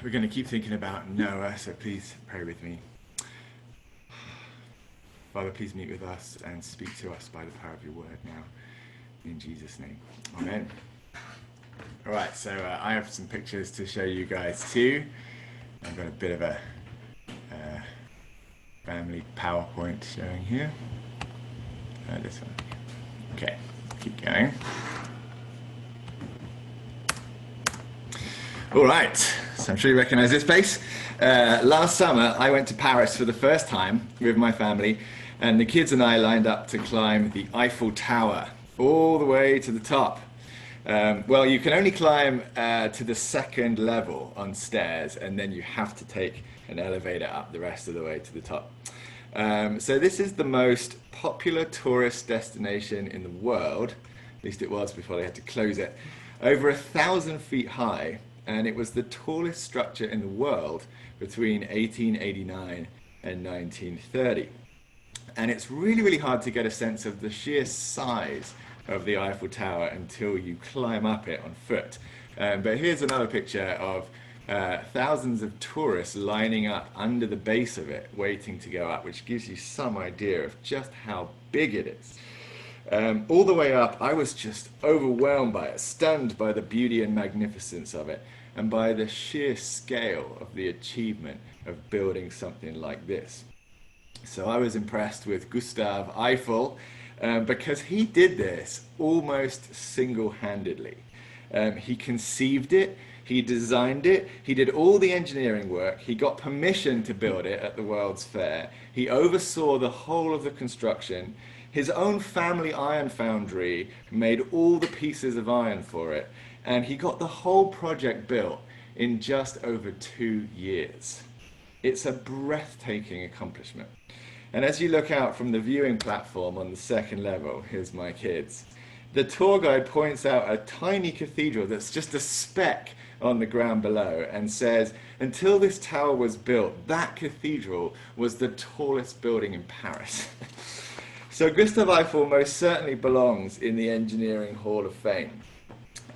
We're going to keep thinking about Noah, so please pray with me. Father, please meet with us and speak to us by the power of your word now. In Jesus' name. Amen. All right, so I have some pictures to show you guys too. I've got a bit of a family PowerPoint showing here. This one. Okay, keep going. All right, so I'm sure you recognize this place. Last summer, I went to Paris for the first time with my family, and the kids and I lined up to climb the Eiffel Tower all the way to the top. Well, you can only climb to the second level on stairs, and then you have to take an elevator up the rest of the way to the top. So this is the most popular tourist destination in the world, at least it was before they had to close it, over 1,000 feet high, and it was the tallest structure in the world between 1889 and 1930. And it's really, really hard to get a sense of the sheer size of the Eiffel Tower until you climb up it on foot. But here's another picture of thousands of tourists lining up under the base of it, waiting to go up, which gives you some idea of just how big it is. All the way up, I was just overwhelmed by it, stunned by the beauty and magnificence of it, and by the sheer scale of the achievement of building something like this. So I was impressed with Gustav Eiffel, because he did this almost single-handedly. He conceived it, he designed it, he did all the engineering work, he got permission to build it at the World's Fair, he oversaw the whole of the construction, his own family iron foundry made all the pieces of iron for it, and he got the whole project built in just over 2 years. It's a breathtaking accomplishment. And as you look out from the viewing platform on the second level, here's my kids, the tour guide points out a tiny cathedral that's just a speck on the ground below and says, until this tower was built, that cathedral was the tallest building in Paris. So Gustav Eiffel most certainly belongs in the Engineering Hall of Fame.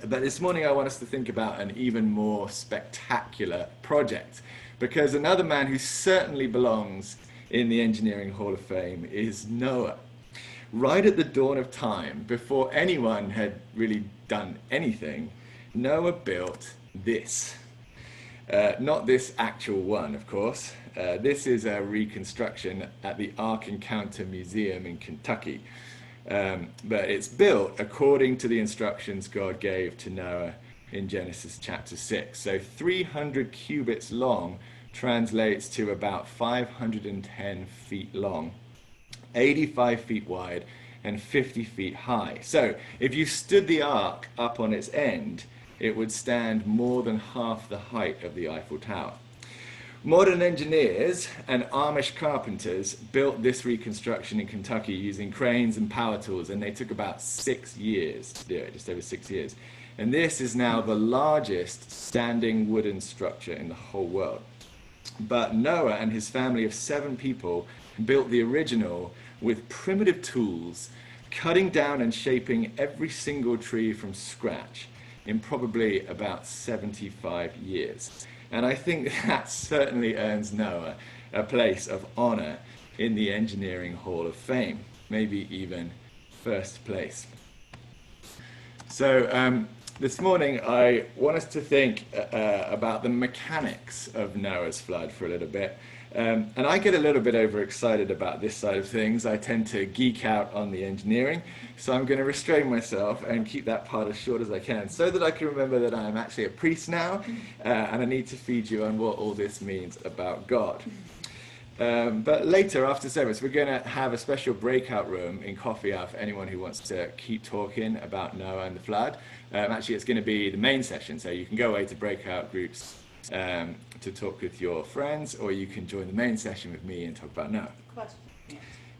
But this morning I want us to think about an even more spectacular project, because another man who certainly belongs in the Engineering Hall of Fame is Noah. Right at the dawn of time, before anyone had really done anything, Noah built this. Not this actual one, of course. This is a reconstruction at the Ark Encounter Museum in Kentucky. But it's built according to the instructions God gave to Noah in Genesis chapter 6. So 300 cubits long translates to about 510 feet long, 85 feet wide, and 50 feet high. So if you stood the ark up on its end, it would stand more than half the height of the Eiffel Tower. Modern engineers and Amish carpenters built this reconstruction in Kentucky using cranes and power tools, and they took about 6 years to do it, just over 6 years. And this is now the largest standing wooden structure in the whole world. But Noah and his family of 7 people built the original with primitive tools, cutting down and shaping every single tree from scratch in probably about 75 years. And I think that certainly earns Noah a place of honor in the Engineering Hall of Fame, maybe even first place. So this morning I want us to think about the mechanics of Noah's flood for a little bit. And I get a little bit overexcited about this side of things. I tend to geek out on the engineering, so I'm going to restrain myself and keep that part as short as I can, so that I can remember that I'm actually a priest now, and I need to feed you on what all this means about God. But later, after service, we're going to have a special breakout room in Coffee House for anyone who wants to keep talking about Noah and the flood. Actually, it's going to be the main session, so you can go away to breakout groups to talk with your friends, or you can join the main session with me and talk about Noah.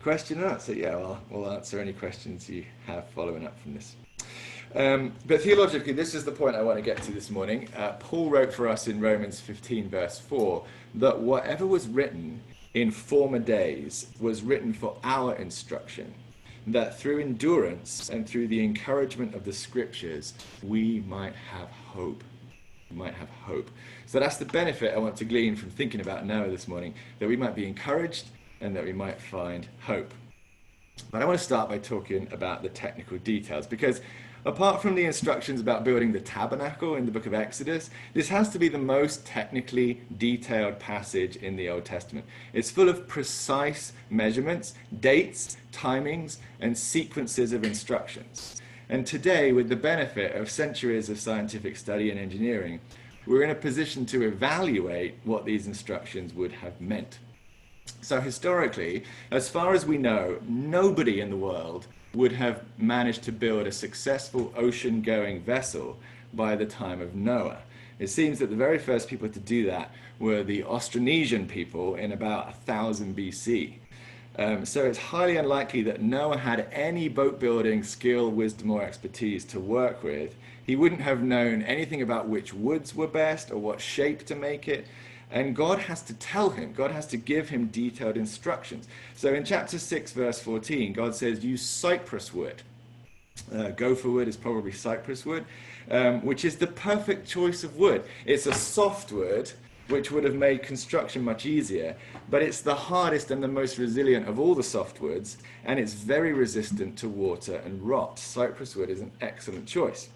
Question and answer. Yeah, we'll answer any questions you have following up from this. But theologically, this is the point I want to get to this morning. Paul wrote for us in Romans 15, verse 4, that whatever was written in former days was written for our instruction, that through endurance and through the encouragement of the scriptures, we might have hope. we might have hope. So that's the benefit I want to glean from thinking about Noah this morning, that we might be encouraged and that we might find hope. But I want to start by talking about the technical details, because apart from the instructions about building the tabernacle in the book of Exodus, this has to be the most technically detailed passage in the Old Testament. It's full of precise measurements, dates, timings, and sequences of instructions. And today, with the benefit of centuries of scientific study and engineering, we're in a position to evaluate what these instructions would have meant. So historically, as far as we know, nobody in the world would have managed to build a successful ocean-going vessel by the time of Noah. It seems that the very first people to do that were the Austronesian people in about 1000 BC. So it's highly unlikely that Noah had any boat building skill, wisdom, or expertise to work with. He wouldn't have known anything about which woods were best or what shape to make it. And God has to tell him, God has to give him detailed instructions. So in chapter 6, verse 14, God says, use cypress wood. Gopher wood is probably cypress wood, which is the perfect choice of wood. It's a soft wood, which would have made construction much easier, but it's the hardest and the most resilient of all the softwoods, and it's very resistant to water and rot. Cypress wood is an excellent choice.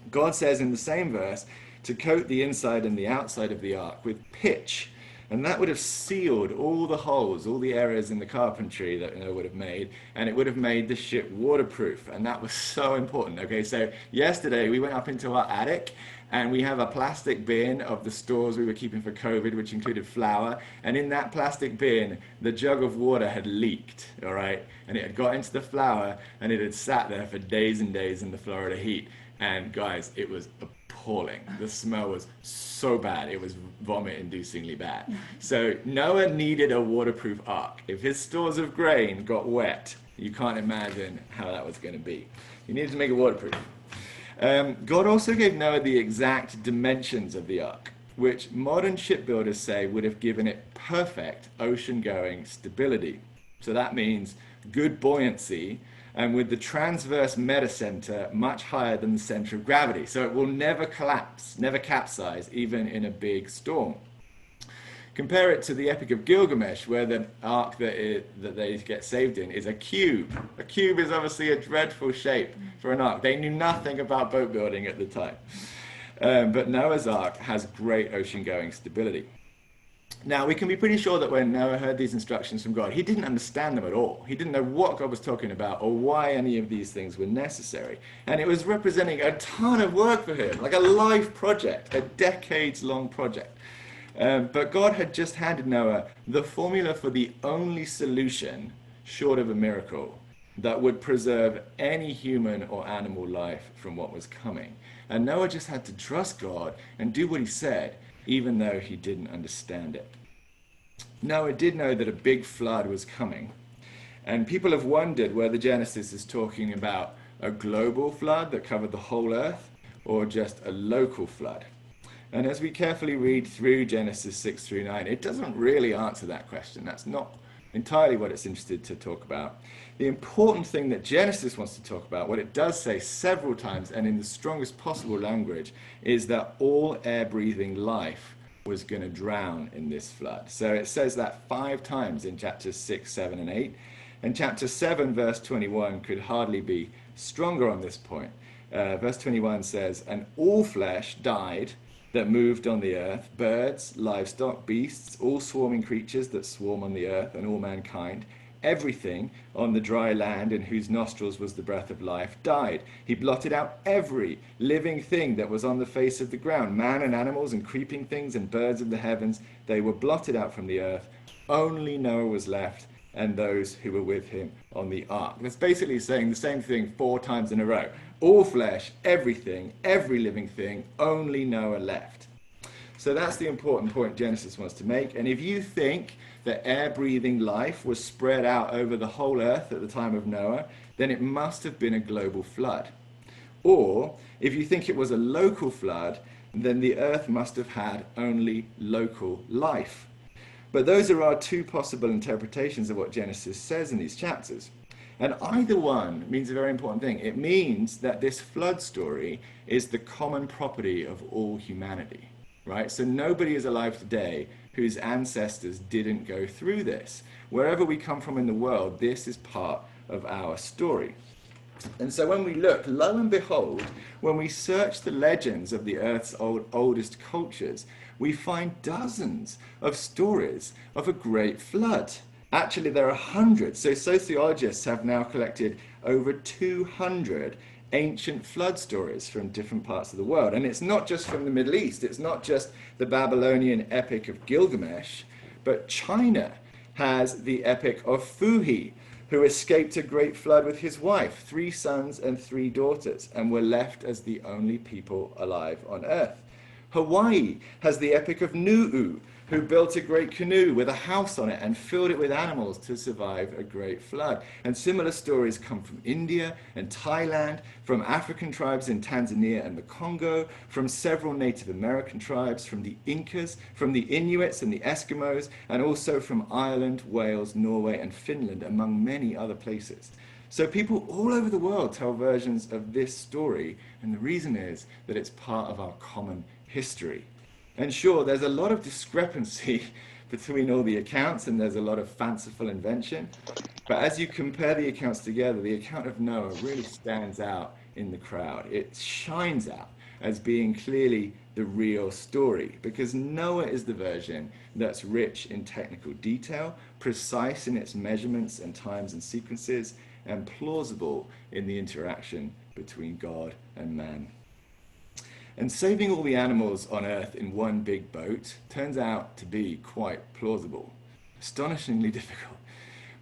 God says in the same verse to coat the inside and the outside of the ark with pitch, and that would have sealed all the holes, all the areas in the carpentry that Noah would have made, and it would have made the ship waterproof, and that was so important. Okay, so yesterday we went up into our attic, and we have a plastic bin of the stores we were keeping for COVID, which included flour, and in that plastic bin, the jug of water had leaked, all right, and it had got into the flour, and it had sat there for days and days in the Florida heat, and guys, it was appalling. The smell was so bad. It was vomit-inducingly bad. So Noah needed a waterproof ark. If his stores of grain got wet, you can't imagine how that was going to be. He needed to make it waterproof. God also gave Noah the exact dimensions of the ark, which modern shipbuilders say would have given it perfect ocean-going stability. So that means good buoyancy, and with the transverse metacenter much higher than the center of gravity. So it will never collapse, never capsize, even in a big storm. Compare it to the Epic of Gilgamesh, where the ark that they get saved in is a cube. A cube is obviously a dreadful shape for an ark. They knew nothing about boat building at the time. But Noah's ark has great ocean-going stability. Now, we can be pretty sure that when Noah heard these instructions from God, he didn't understand them at all. He didn't know what God was talking about or why any of these things were necessary. And it was representing a ton of work for him, like a life project, a decades-long project. But God had just handed Noah the formula for the only solution, short of a miracle, that would preserve any human or animal life from what was coming. And Noah just had to trust God and do what he said, even though he didn't understand it. Noah did know that a big flood was coming, and people have wondered whether Genesis is talking about a global flood that covered the whole earth or just a local flood. And as we carefully read through Genesis 6 through 9, it doesn't really answer that question. That's not entirely what it's interested to talk about. The important thing that Genesis wants to talk about, what it does say several times and in the strongest possible language, is that all air-breathing life was going to drown in this flood. So it says that 5 times in chapters 6, 7, and 8. And chapter 7, verse 21 could hardly be stronger on this point. Verse 21 says, and all flesh died that moved on the earth, birds, livestock, beasts, all swarming creatures that swarm on the earth, and all mankind, everything on the dry land in whose nostrils was the breath of life, died. He blotted out every living thing that was on the face of the ground, man and animals and creeping things and birds of the heavens. They were blotted out from the earth. Only Noah was left, and those who were with him on the ark. That's basically saying the same thing 4 times in a row. All flesh, everything, every living thing, only Noah left. So that's the important point Genesis wants to make. And if you think that air-breathing life was spread out over the whole earth at the time of Noah, then it must have been a global flood. Or if you think it was a local flood, then the earth must have had only local life. But those are our 2 possible interpretations of what Genesis says in these chapters. And either one means a very important thing. It means that this flood story is the common property of all humanity, right? So nobody is alive today whose ancestors didn't go through this. Wherever we come from in the world, this is part of our story. And so when we look, lo and behold, when we search the legends of the Earth's oldest cultures, we find dozens of stories of a great flood. Actually, there are hundreds. So sociologists have now collected over 200 ancient flood stories from different parts of the world. And it's not just from the Middle East. It's not just the Babylonian epic of Gilgamesh, but China has the epic of Fuhi, who escaped a great flood with his wife, 3 sons and 3 daughters, and were left as the only people alive on Earth. Hawaii has the epic of Nu'u, who built a great canoe with a house on it and filled it with animals to survive a great flood. And similar stories come from India and Thailand, from African tribes in Tanzania and the Congo, from several Native American tribes, from the Incas, from the Inuits and the Eskimos, and also from Ireland, Wales, Norway, and Finland, among many other places. So people all over the world tell versions of this story, and the reason is that it's part of our common history. And sure, there's a lot of discrepancy between all the accounts, and there's a lot of fanciful invention. But as you compare the accounts together, the account of Noah really stands out in the crowd. It shines out as being clearly the real story, because Noah is the version that's rich in technical detail, precise in its measurements and times and sequences, and plausible in the interaction between God and man. And saving all the animals on Earth in one big boat turns out to be quite plausible. Astonishingly difficult,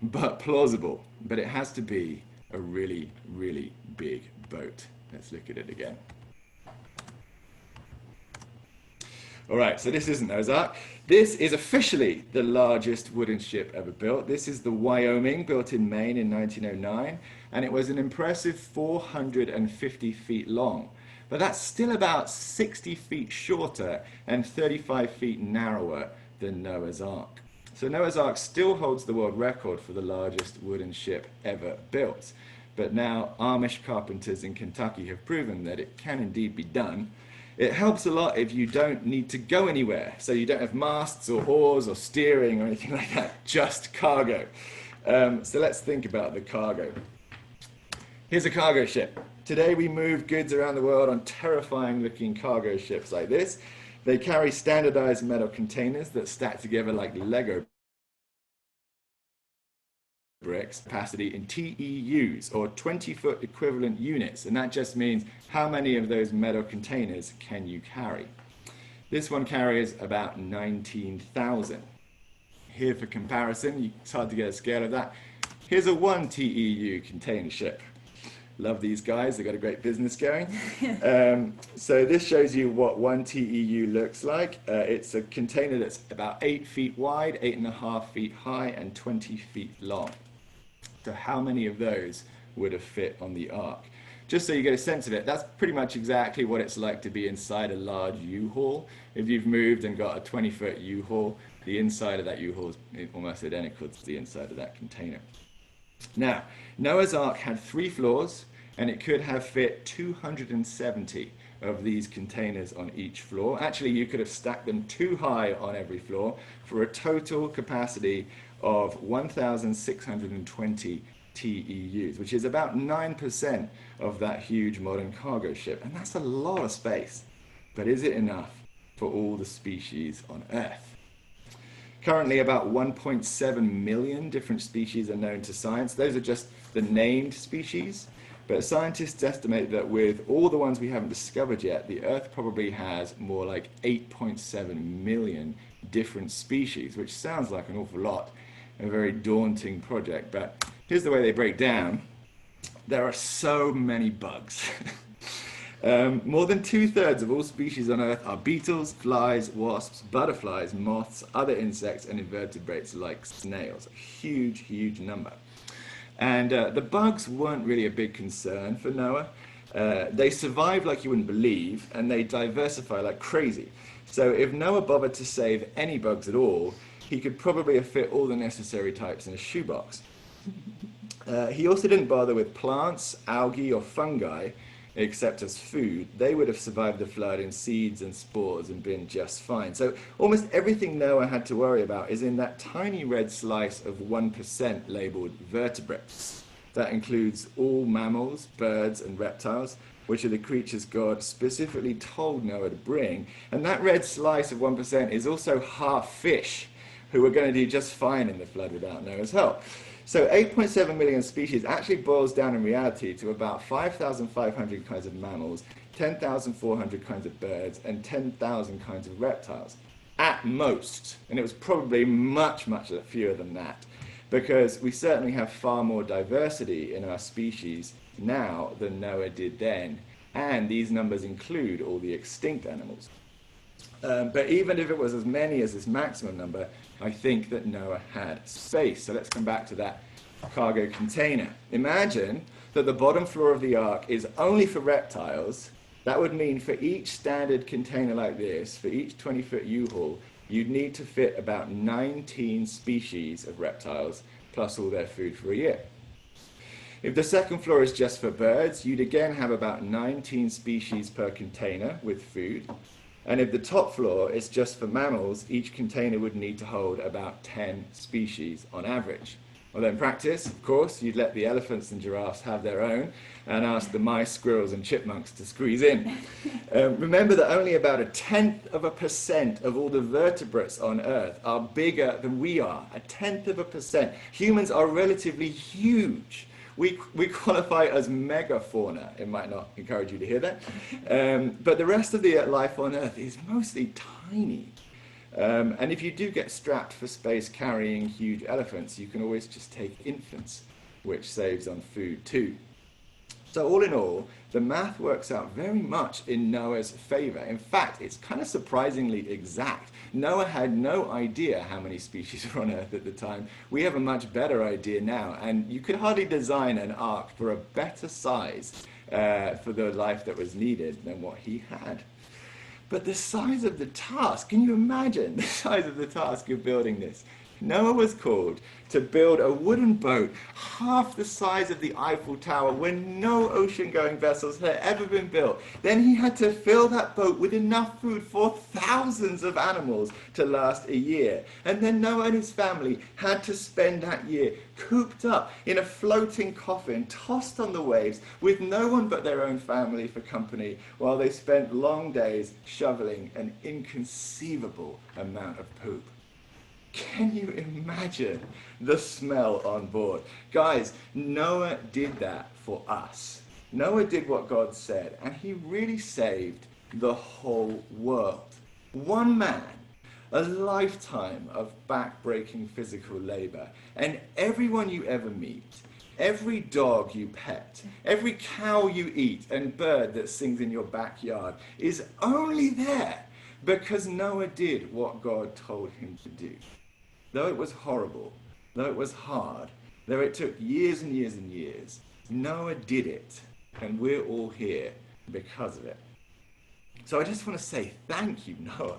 but plausible. But it has to be a really, really big boat. Let's look at it again. All right, so this isn't Noah's Ark. This is officially the largest wooden ship ever built. This is the Wyoming, built in Maine in 1909, and it was an impressive 450 feet long. But that's still about 60 feet shorter and 35 feet narrower than Noah's Ark. So Noah's Ark still holds the world record for the largest wooden ship ever built. But now Amish carpenters in Kentucky have proven that it can indeed be done. It helps a lot if you don't need to go anywhere. So you don't have masts or oars or steering or anything like that, just cargo. So let's think about the cargo. Here's a cargo ship. Today we move goods around the world on terrifying looking cargo ships like this. They carry standardized metal containers that stack together like Lego bricks, capacity in TEUs, or 20-foot equivalent units, and that just means how many of those metal containers can you carry. This one carries about 19,000. Here for comparison, it's hard to get a scale of that. Here's a 1 TEU container ship. Love these guys, they've got a great business going. So this shows you what 1 TEU looks like. It's a container that's about 8 feet wide, 8.5 feet high, and 20 feet long. So how many of those would have fit on the Ark? Just so you get a sense of it, that's pretty much exactly what it's like to be inside a large U-Haul. If you've moved and got a 20-foot U-Haul, the inside of that U-Haul is almost identical to the inside of that container. Now, Noah's Ark had 3 floors, and it could have fit 270 of these containers on each floor. Actually, you could have stacked them 2 high on every floor for a total capacity of 1,620 TEUs, which is about 9% of that huge modern cargo ship. And that's a lot of space. But is it enough for all the species on Earth? Currently, about 1.7 million different species are known to science. Those are just the named species. But scientists estimate that with all the ones we haven't discovered yet, the Earth probably has more like 8.7 million different species, which sounds like an awful lot, a very daunting project. But here's the way they break down. There are so many bugs. More than 2/3 of all species on Earth are beetles, flies, wasps, butterflies, moths, other insects, and invertebrates like snails. A huge, huge number. And the bugs weren't really a big concern for Noah. They survive like you wouldn't believe, and they diversify like crazy. So if Noah bothered to save any bugs at all, he could probably have fit all the necessary types in a shoebox. He also didn't bother with plants, algae, or fungi, except as food. They would have survived the flood in seeds and spores and been just fine. So almost everything Noah had to worry about is in that tiny red slice of 1% labeled vertebrates. That includes all mammals, birds, and reptiles, which are the creatures God specifically told Noah to bring. And that red slice of 1% is also half fish, who were going to do just fine in the flood without Noah's help. So 8.7 million species actually boils down in reality to about 5,500 kinds of mammals, 10,400 kinds of birds, and 10,000 kinds of reptiles, at most. And it was probably much, much fewer than that, because we certainly have far more diversity in our species now than Noah did then. And these numbers include all the extinct animals. But even if it was as many as this maximum number, I think that Noah had space. So let's come back to that cargo container. Imagine that the bottom floor of the ark is only for reptiles. That would mean for each standard container like this, for each 20-foot U-Haul, you'd need to fit about 19 species of reptiles, plus all their food for a year. If the second floor is just for birds, you'd again have about 19 species per container with food. And if the top floor is just for mammals, each container would need to hold about 10 species on average. Although in practice, of course, you'd let the elephants and giraffes have their own and ask the mice, squirrels, and chipmunks to squeeze in. Remember that only about 0.1% of all the vertebrates on Earth are bigger than we are. 0.1%. Humans are relatively huge. We qualify as megafauna. It might not encourage you to hear that. But the rest of the life on Earth is mostly tiny. And if you do get strapped for space carrying huge elephants, you can always just take infants, which saves on food too. So all in all, the math works out very much in Noah's favor. In fact, it's kind of surprisingly exact. Noah had no idea how many species were on Earth at the time. We have a much better idea now, and you could hardly design an ark for a better size for the life that was needed than what he had. But the size of the task, can you imagine the size of the task of building this? Noah was called to build a wooden boat half the size of the Eiffel Tower when no ocean-going vessels had ever been built. Then he had to fill that boat with enough food for thousands of animals to last a year. And then Noah and his family had to spend that year cooped up in a floating coffin, tossed on the waves, with no one but their own family for company, while they spent long days shoveling an inconceivable amount of poop. Can you imagine the smell on board? Guys, Noah did that for us. Noah did what God said, and he really saved the whole world. One man, a lifetime of back-breaking physical labor, and everyone you ever meet, every dog you pet, every cow you eat, and bird that sings in your backyard is only there because Noah did what God told him to do. Though it was horrible, though it was hard, though it took years and years and years, Noah did it, and we're all here because of it. So I just want to say thank you, Noah,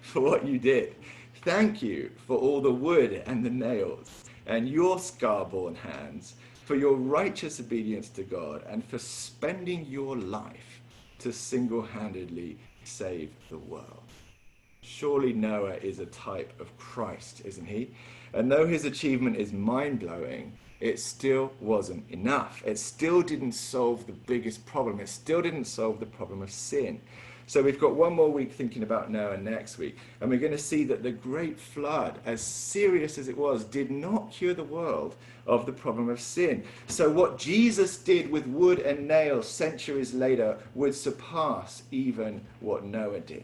for what you did. Thank you for all the wood and the nails, and your scar-born hands, for your righteous obedience to God, and for spending your life to single-handedly save the world. Surely Noah is a type of Christ, isn't he? And though his achievement is mind-blowing, it still wasn't enough. It still didn't solve the biggest problem. It still didn't solve the problem of sin. So we've got one more week thinking about Noah next week, and we're going to see that the great flood, as serious as it was, did not cure the world of the problem of sin. So what Jesus did with wood and nails centuries later would surpass even what Noah did.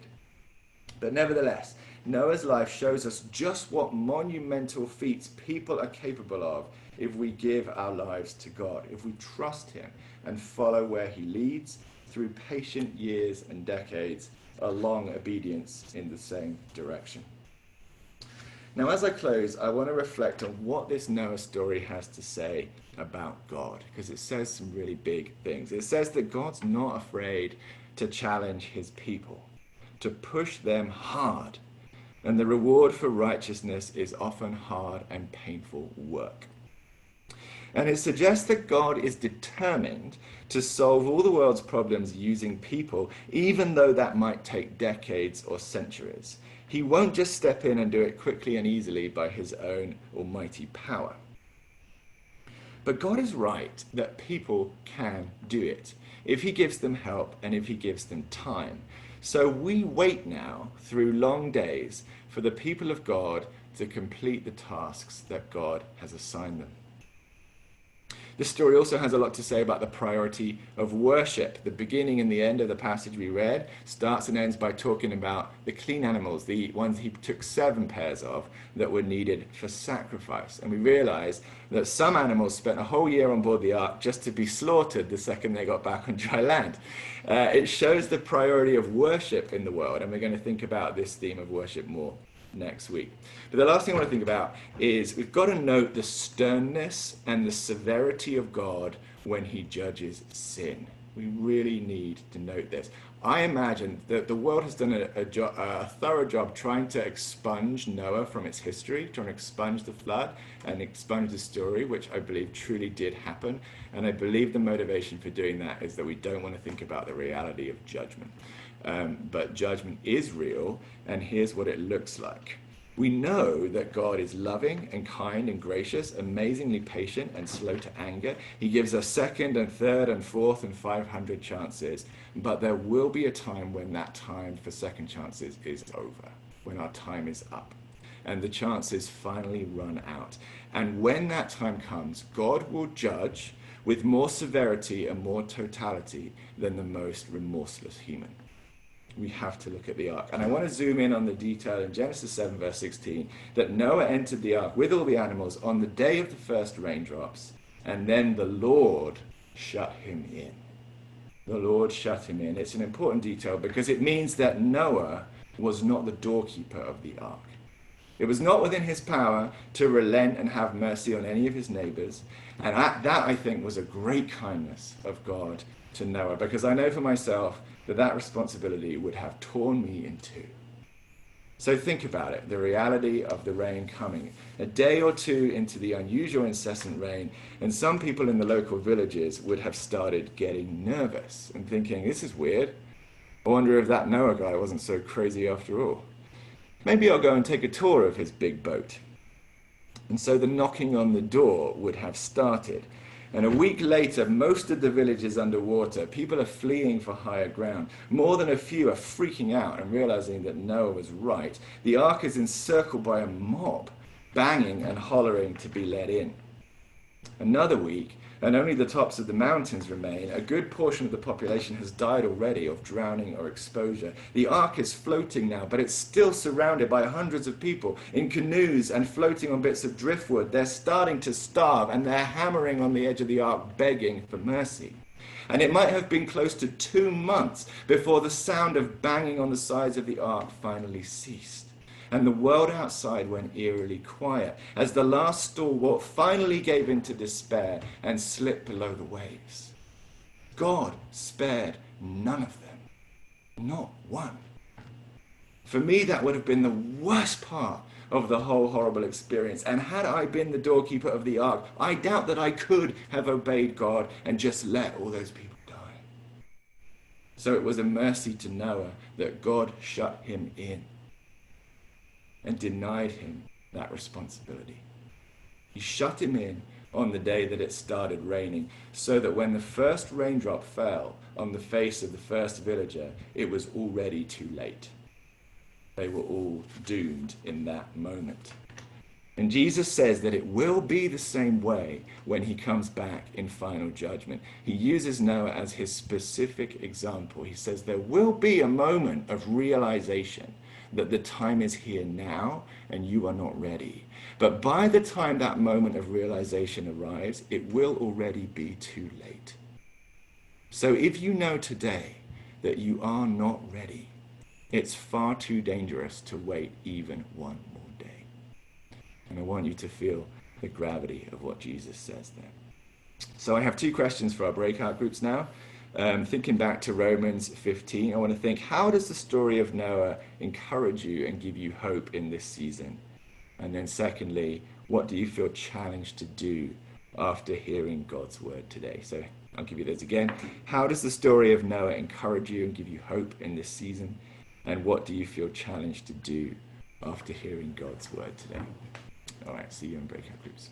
But nevertheless, Noah's life shows us just what monumental feats people are capable of if we give our lives to God, if we trust him and follow where he leads through patient years and decades, a long obedience in the same direction. Now, as I close, I want to reflect on what this Noah story has to say about God, because it says some really big things. It says that God's not afraid to challenge his people, to push them hard, and the reward for righteousness is often hard and painful work. And it suggests that God is determined to solve all the world's problems using people, even though that might take decades or centuries. He won't just step in and do it quickly and easily by his own almighty power. But God is right that people can do it if he gives them help and if he gives them time. So we wait now through long days for the people of God to complete the tasks that God has assigned them. This story also has a lot to say about the priority of worship. The beginning and the end of the passage we read starts and ends by talking about the clean animals, the ones he took 7 pairs of that were needed for sacrifice. And we realize that some animals spent a whole year on board the ark just to be slaughtered the second they got back on dry land. It shows the priority of worship in the world, and we're going to think about this theme of worship more next week. But the last thing I want to think about is we've got to note the sternness and the severity of God when he judges sin. We really need to note this. I imagine that the world has done a thorough job trying to expunge Noah from its history, trying to expunge the flood and expunge the story, which I believe truly did happen. And I believe the motivation for doing that is that we don't want to think about the reality of judgment. But judgment is real, and here's what it looks like. We know that God is loving and kind and gracious, amazingly patient and slow to anger. He gives us second and third and fourth and 500 chances, but there will be a time when that time for second chances is over, when our time is up, and the chances finally run out. And when that time comes, God will judge with more severity and more totality than the most remorseless human. We have to look at the ark. And I want to zoom in on the detail in Genesis 7 verse 16 that Noah entered the ark with all the animals on the day of the first raindrops, and then the Lord shut him in. The Lord shut him in. It's an important detail because it means that Noah was not the doorkeeper of the ark. It was not within his power to relent and have mercy on any of his neighbors. And that, I think, was a great kindness of God to Noah, because I know for myself that responsibility would have torn me in two. So think about it, the reality of the rain coming. A day or two into the unusual incessant rain, and some people in the local villages would have started getting nervous and thinking, this is weird. I wonder if that Noah guy wasn't so crazy after all. Maybe I'll go and take a tour of his big boat. And so the knocking on the door would have started. And a week later, most of the village is underwater. People are fleeing for higher ground. More than a few are freaking out and realizing that Noah was right. The ark is encircled by a mob, banging and hollering to be let in. Another week, and only the tops of the mountains remain. A good portion of the population has died already of drowning or exposure. The ark is floating now, but it's still surrounded by hundreds of people in canoes and floating on bits of driftwood. They're starting to starve, and they're hammering on the edge of the ark, begging for mercy. And it might have been close to 2 months before the sound of banging on the sides of the ark finally ceased. And the world outside went eerily quiet as the last stalwart finally gave in to despair and slipped below the waves. God spared none of them, not one. For me, that would have been the worst part of the whole horrible experience. And had I been the doorkeeper of the ark, I doubt that I could have obeyed God and just let all those people die. So it was a mercy to Noah that God shut him in and denied him that responsibility. He shut him in on the day that it started raining, so that when the first raindrop fell on the face of the first villager, it was already too late. They were all doomed in that moment. And Jesus says that it will be the same way when he comes back in final judgment. He uses Noah as his specific example. He says there will be a moment of realization that the time is here now and you are not ready. But by the time that moment of realization arrives, it will already be too late. So if you know today that you are not ready, it's far too dangerous to wait even one more day. And I want you to feel the gravity of what Jesus says there. So I have 2 questions for our breakout groups now. Thinking back to Romans 15, I want to think, how does the story of Noah encourage you and give you hope in this season? And then secondly, what do you feel challenged to do after hearing God's word today? So I'll give you those again. How does the story of Noah encourage you and give you hope in this season? And what do you feel challenged to do after hearing God's word today? All right, see you in breakout groups.